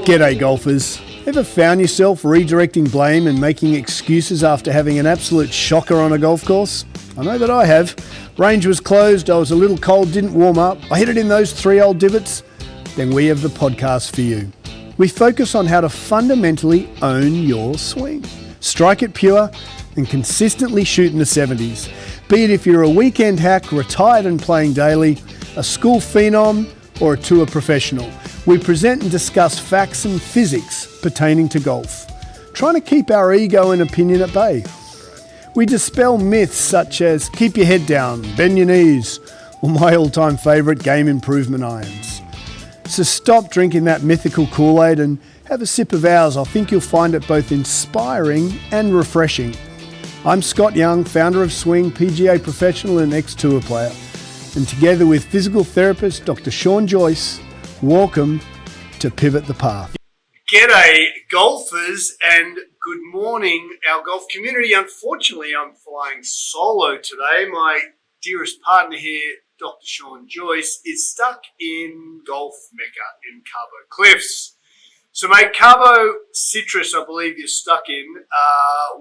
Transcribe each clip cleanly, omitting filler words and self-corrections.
G'day golfers. Ever found yourself redirecting blame and making excuses after having an absolute shocker on a golf course? I know that I have. Range was closed, I was a little cold, didn't warm up, I hit it in those 3 old divots. Then we have the podcast for you. We focus on how to fundamentally own your swing. Strike it pure and consistently shoot in the 70s. Be it if you're a weekend hack, retired and playing daily, a school phenom or a tour professional. We present and discuss facts and physics pertaining to golf, trying to keep our ego and opinion at bay. We dispel myths such as keep your head down, bend your knees, or my all-time favourite, game improvement irons. So stop drinking that mythical Kool-Aid and have a sip of ours. I think you'll find it both inspiring and refreshing. I'm Scott Young, founder of Swing, PGA professional and ex-tour player. And together with physical therapist Dr. Sean Joyce, welcome to Pivot the Path. G'day golfers and good morning our golf community. Unfortunately, I'm flying solo today. My dearest partner here, Dr. Sean Joyce, is stuck in Golf Mecca in Cabot Cliffs. So mate, Cabot Citrus, I believe you're stuck in.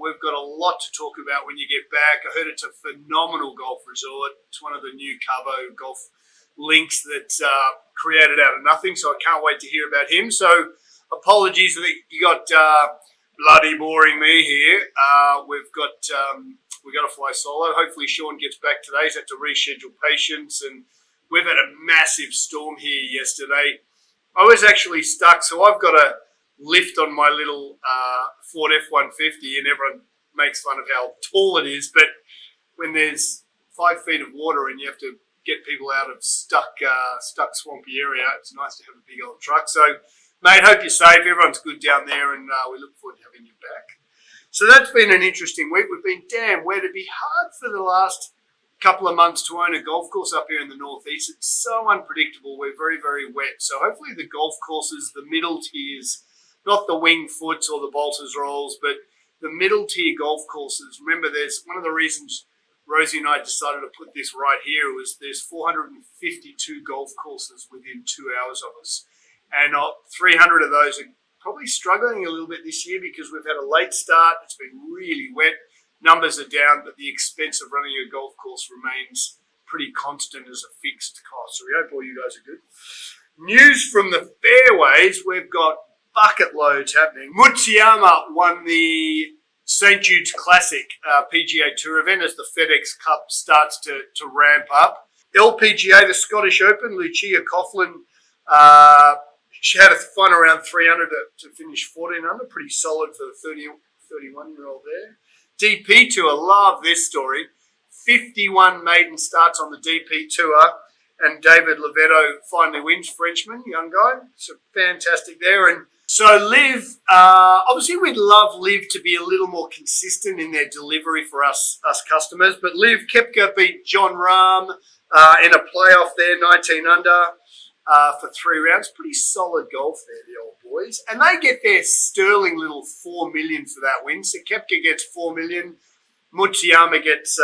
We've got a lot to talk about when you get back. I heard it's a phenomenal golf resort. It's one of the new Cabot golf links that created out of nothing, so I can't wait to hear about him. So apologies that you got bloody boring me here. We've got to fly solo. Hopefully Sean gets back today. He's had to reschedule patients, and we've had a massive storm here yesterday. I was actually stuck, so I've got a lift on my little Ford F-150, and everyone makes fun of how tall it is, but when there's 5 feet of water and you have to get people out of stuck swampy area, it's nice to have a big old truck. So, mate, hope you're safe. Everyone's good down there, and we look forward to having you back. So that's been an interesting week. We've been damn wet. It'd be hard for the last couple of months to own a golf course up here in the northeast. It's so unpredictable. We're very, very wet. So hopefully the golf courses, the middle tiers, not the wing foots or the bolters rolls, but the middle tier golf courses. Remember, there's one of the reasons Rosie and I decided to put this right here was there's 452 golf courses within 2 hours of us. And 300 of those are probably struggling a little bit this year because we've had a late start. It's been really wet. Numbers are down, but the expense of running a golf course remains pretty constant as a fixed cost. So we hope all you guys are good. News from the Fairways, we've got bucket loads happening. Mutsuyama won the St. Jude's Classic PGA Tour event as the FedEx Cup starts to ramp up. LPGA, the Scottish Open, Lucia Coughlin, she had a fun around 300 to finish 14 under. Pretty solid for the 31-year-old there. DP Tour, love this story. 51 maiden starts on the DP Tour, and David Levetto finally wins, Frenchman, young guy. So fantastic there. And so Liv, obviously we'd love Liv to be a little more consistent in their delivery for us customers, but Liv Koepka beat John Rahm in a playoff there, 19 under. For 3 rounds. Pretty solid golf there, the old boys. And they get their sterling little $4 million for that win. So Koepka gets $4 million. Mutsuyama gets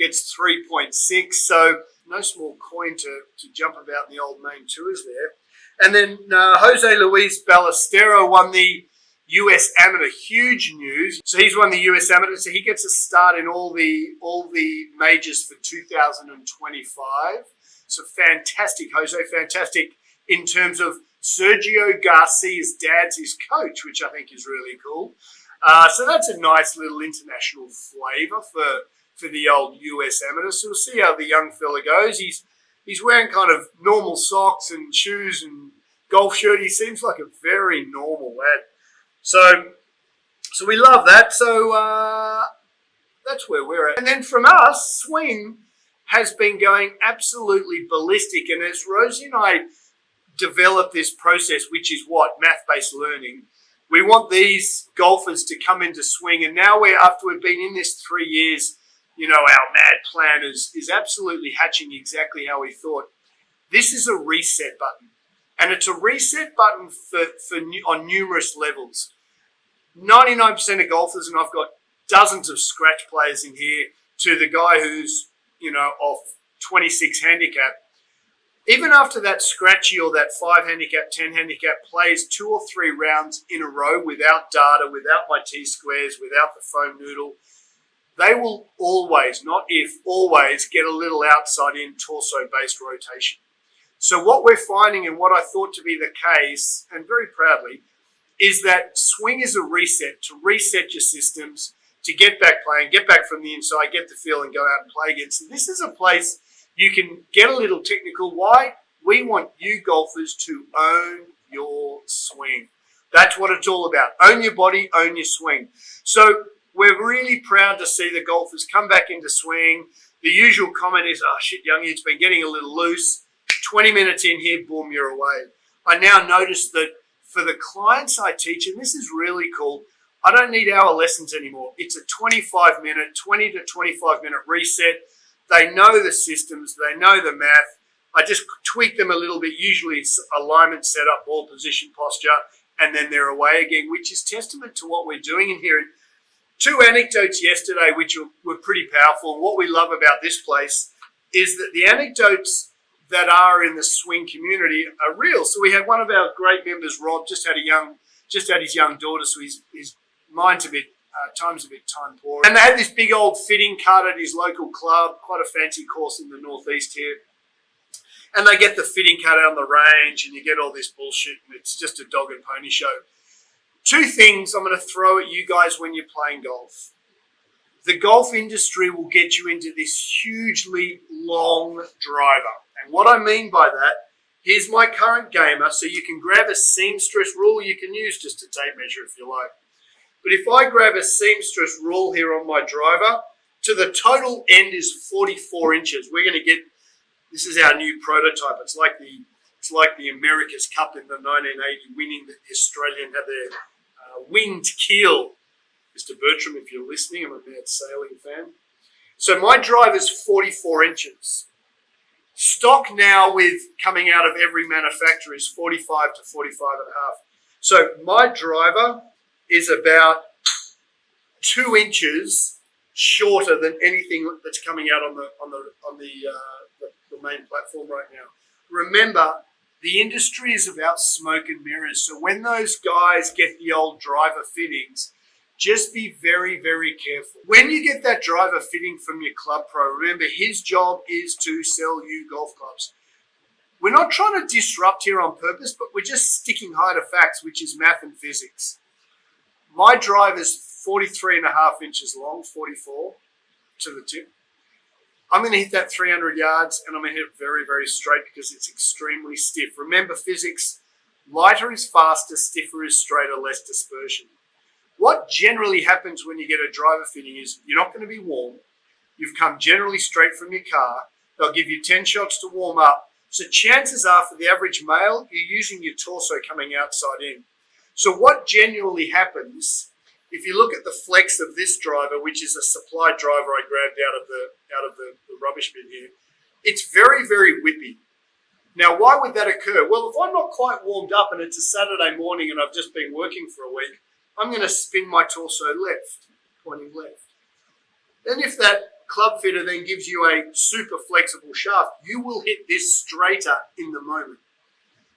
3.6. So no small coin to jump about in the old main tours there. And then Jose Luis Ballester won the US Amateur. Huge news. So he's won the US Amateur. So he gets a start in all the majors for 2025. So fantastic, Jose, fantastic in terms of Sergio Garcia's dad's his coach, which I think is really cool. So that's a nice little international flavour for the old US Amateur. So we'll see how the young fella goes. He's wearing kind of normal socks and shoes and golf shirt. He seems like a very normal lad. So we love that. So that's where we're at. And then from us, Swing has been going absolutely ballistic. And as Rosie and I develop this process, which is what? Math-based learning, we want these golfers to come into Swing. And now after we've been in this 3 years, you know, our mad plan is absolutely hatching exactly how we thought. This is a reset button. And it's a reset button on numerous levels. 99% of golfers, and I've got dozens of scratch players in here, to the guy who's, you know, off 26 handicap, Even after that scratchy or that 5 handicap, 10 handicap plays 2 or 3 rounds in a row without data, without my T-squares, without the foam noodle, they will always, not if, always get a little outside in torso-based rotation. So what we're finding and what I thought to be the case, and very proudly, is that swing is a reset, to reset your systems, to get back playing, get back from the inside, get the feel and go out and play again. So this is a place you can get a little technical. Why? We want you golfers to own your swing. That's what it's all about. Own your body, own your swing. So we're really proud to see the golfers come back into swing. The usual comment is, oh shit, Youngie, it's been getting a little loose. 20 minutes in here, boom, you're away. I now notice that for the clients I teach, and this is really cool, I don't need hour lessons anymore. It's a 25-minute, 20 to 25-minute reset. They know the systems. They know the math. I just tweak them a little bit. Usually it's alignment, setup, ball position, posture, and then they're away again, which is testament to what we're doing in here. And 2 anecdotes yesterday, which were pretty powerful. And what we love about this place is that the anecdotes that are in the swing community are real. So we had one of our great members, Rob, just had his young daughter, so his mind's a bit time's a bit time poor. And they had this big old fitting card at his local club, quite a fancy course in the northeast here. And they get the fitting cut out on the range, and you get all this bullshit, and it's just a dog and pony show. 2 things I'm going to throw at you guys when you're playing golf. The golf industry will get you into this hugely long driver. And what I mean by that, here's my current gamer, so you can grab a seamstress rule you can use just a tape measure if you like. But if I grab a seamstress rule here on my driver, to the total end is 44 inches. We're going to get, this is our new prototype. It's like the America's Cup in the 1980 winning, the Australian had their winged keel. Mr. Bertram, if you're listening, I'm a mad sailing fan. So my driver's 44 inches. Stock now with coming out of every manufacturer is 45 to 45 and a half. So my driver is about 2 inches shorter than anything that's coming out on the main platform right now. Remember, the industry is about smoke and mirrors. So when those guys get the old driver fittings, just be very, very careful. When you get that driver fitting from your club pro, remember his job is to sell you golf clubs. We're not trying to disrupt here on purpose, but we're just sticking high to facts, which is math and physics. My drive is 43 and a half inches long, 44 to the tip. I'm going to hit that 300 yards, and I'm going to hit it very, very straight because it's extremely stiff. Remember physics, lighter is faster, stiffer is straighter, less dispersion. What generally happens when you get a driver fitting is you're not going to be warm. You've come generally straight from your car. They'll give you 10 shots to warm up. So chances are for the average male, you're using your torso coming outside in. So what genuinely happens, if you look at the flex of this driver, which is a supply driver I grabbed out of the rubbish bin here, it's very, very whippy. Now, why would that occur? Well, if I'm not quite warmed up and it's a Saturday morning and I've just been working for a week, I'm going to spin my torso left, pointing left. Then if that club fitter then gives you a super flexible shaft, you will hit this straighter in the moment.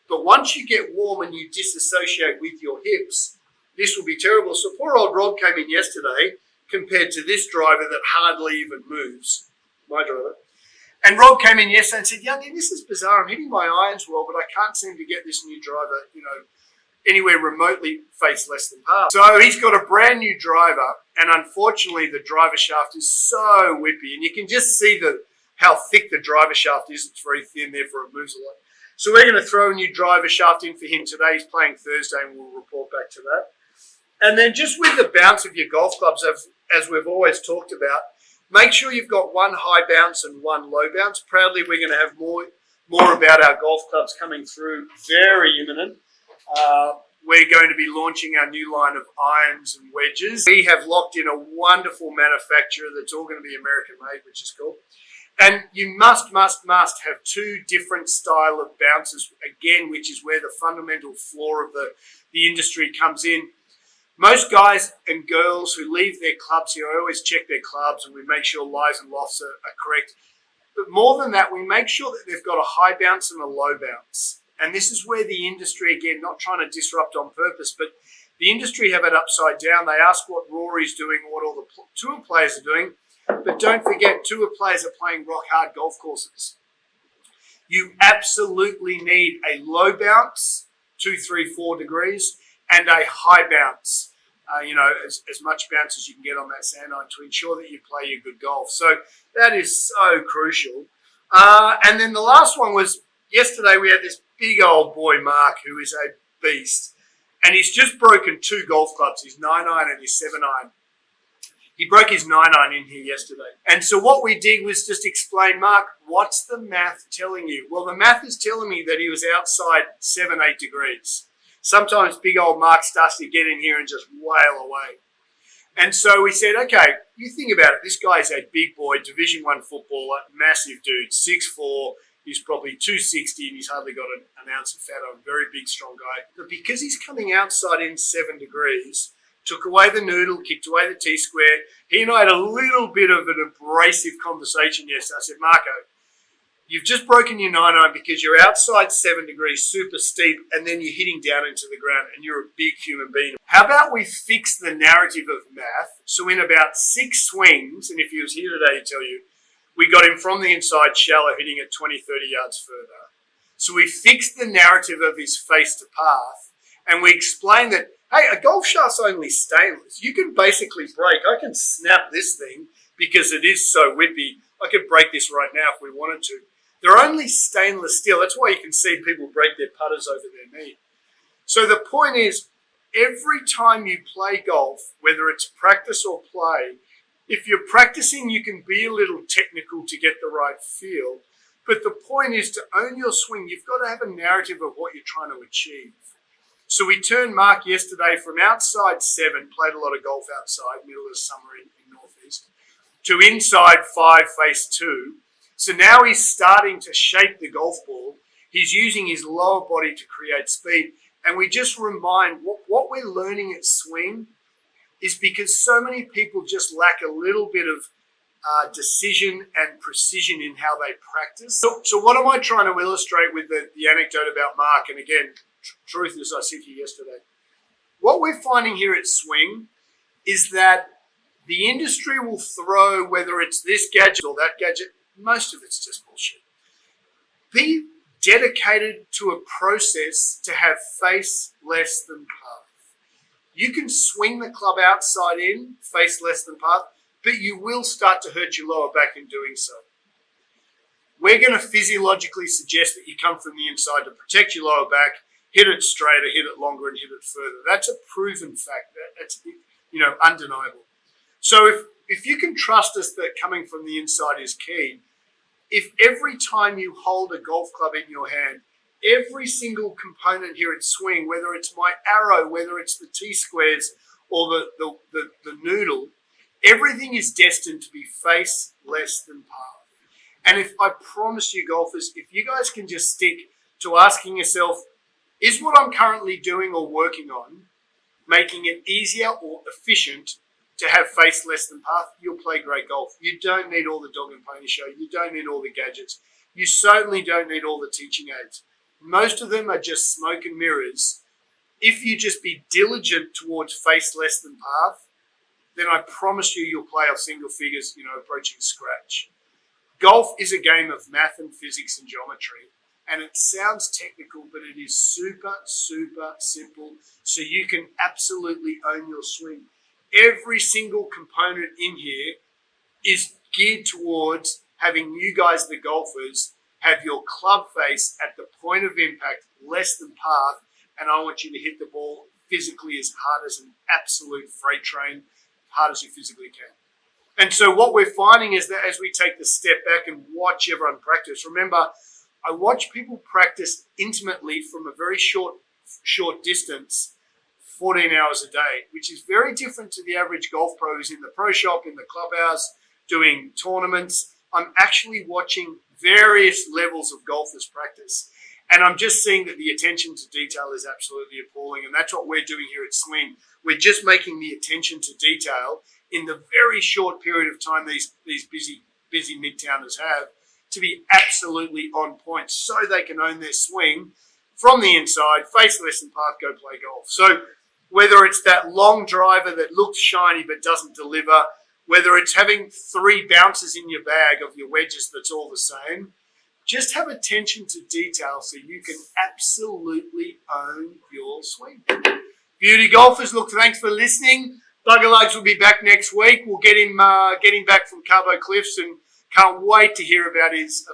But once you get warm and you disassociate with your hips, this will be terrible. So poor old Rob came in yesterday compared to this driver that hardly even moves, my driver. And Rob came in yesterday and said, Youngie, this is bizarre. I'm hitting my irons well, but I can't seem to get this new driver, anywhere remotely face less than par. So he's got a brand new driver, and unfortunately the driver shaft is so whippy, and you can just see how thick the driver shaft is. It's very thin, therefore it moves a lot. So we're going to throw a new driver shaft in for him today. He's playing Thursday, and we'll report back to that. And then just with the bounce of your golf clubs, as we've always talked about, make sure you've got one high bounce and one low bounce. Proudly, we're going to have more about our golf clubs coming through very imminent. We're going to be launching our new line of irons and wedges. We have locked in a wonderful manufacturer that's all going to be American made, which is cool. And you must have 2 different style of bounces, again, which is where the fundamental flaw of the industry comes in. Most guys and girls who leave their clubs here, I always check their clubs and we make sure lies and lofts are correct. But more than that, we make sure that they've got a high bounce and a low bounce. And this is where the industry, again, not trying to disrupt on purpose, but the industry have it upside down. They ask what Rory's doing, what all the tour players are doing. But don't forget, tour players are playing rock hard golf courses. You absolutely need a low bounce, 2, 3, 4 degrees, and a high bounce. As much bounce as you can get on that sand iron to ensure that you play your good golf. So that is so crucial. And then the last one was yesterday we had this big old boy, Mark, who is a beast. And he's just broken 2 golf clubs, his 9-iron and his 7-iron. He broke his 9-iron in here yesterday. And so what we did was just explain, Mark, what's the math telling you? Well, the math is telling me that he was outside 7, 8 degrees. Sometimes big old Mark starts to get in here and just wail away. And so we said, okay, you think about it. This guy's a big boy, Division 1 footballer, massive dude, 6'4". He's probably 260 and he's hardly got an ounce of fat on. Very big, strong guy. But because he's coming outside in 7 degrees, took away the noodle, kicked away the T-square, he and I had a little bit of an abrasive conversation yesterday. I said, Marco, you've just broken your 9-iron because you're outside 7 degrees, super steep, and then you're hitting down into the ground and you're a big human being. How about we fix the narrative of math? So in about 6 swings, and if he was here today, he'd tell you, we got him from the inside shallow, hitting it 20, 30 yards further. So we fixed the narrative of his face to path, and we explained that, hey, a golf shaft's only stainless. You can basically break. I can snap this thing because it is so whippy. I could break this right now if we wanted to. They're only stainless steel. That's why you can see people break their putters over their knee. So the point is, every time you play golf, whether it's practice or play, if you're practicing, you can be a little technical to get the right feel. But the point is to own your swing. You've got to have a narrative of what you're trying to achieve. So we turned Mark yesterday from outside 7, played a lot of golf outside, middle of summer in Northeast, to inside 5, face 2. So now he's starting to shape the golf ball. He's using his lower body to create speed. And we just remind what we're learning at swing is because so many people just lack a little bit of decision and precision in how they practice. So what am I trying to illustrate with the anecdote about Mark? And again, truth is I said to you yesterday, what we're finding here at swing is that the industry will throw, whether it's this gadget or that gadget, most of it's just bullshit. Be dedicated to a process to have face less than path. You can swing the club outside in, face less than path, but you will start to hurt your lower back in doing so. We're going to physiologically suggest that you come from the inside to protect your lower back, hit it straighter, hit it longer, and hit it further. That's a proven fact. That's undeniable. So if you can trust us that coming from the inside is key, if every time you hold a golf club in your hand, every single component here at swing, whether it's my arrow, whether it's the T-squares or the noodle, everything is destined to be face less than path. And if I promise you golfers, if you guys can just stick to asking yourself, is what I'm currently doing or working on making it easier or efficient to have face less than path, you'll play great golf. You don't need all the dog and pony show. You don't need all the gadgets. You certainly don't need all the teaching aids. Most of them are just smoke and mirrors. If you just be diligent towards face less than path, then I promise you you'll play off single figures, approaching scratch. Golf is a game of math and physics and geometry. And it sounds technical, but it is super, super simple. So you can absolutely own your swing. Every single component in here is geared towards having you guys, the golfers, have your club face at the point of impact less than path. And I want you to hit the ball physically as hard as an absolute freight train, hard as you physically can. And so what we're finding is that as we take the step back and watch everyone practice, remember, I watch people practice intimately from a very short distance, 14 hours a day, which is very different to the average golf pro who's in the pro shop, in the clubhouse, doing tournaments. I'm actually watching various levels of golfers practice. And I'm just seeing that the attention to detail is absolutely appalling. And that's what we're doing here at Swing. We're just making the attention to detail in the very short period of time these busy mid-towners have, to be absolutely on point so they can own their swing from the inside, face less than path, go play golf. So whether it's that long driver that looks shiny but doesn't deliver, whether it's having 3 bounces in your bag of your wedges that's all the same, just have attention to detail so you can absolutely own your swing. Beauty golfers, look, thanks for listening. Bugger Lugs will be back next week. We'll get him back from Cabo Cliffs and can't wait to hear about his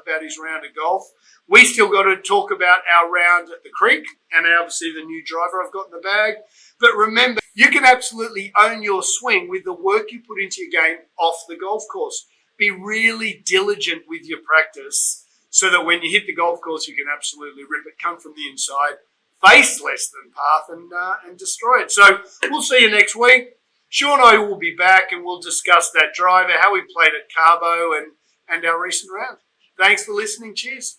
round of golf. We still got to talk about our round at the creek and obviously the new driver I've got in the bag. But remember, you can absolutely own your swing with the work you put into your game off the golf course. Be really diligent with your practice so that when you hit the golf course, you can absolutely rip it, come from the inside, face less than path, and destroy it. So we'll see you next week. Sean and I will be back and we'll discuss that driver, how we played at Cabo, and our recent round. Thanks for listening. Cheers.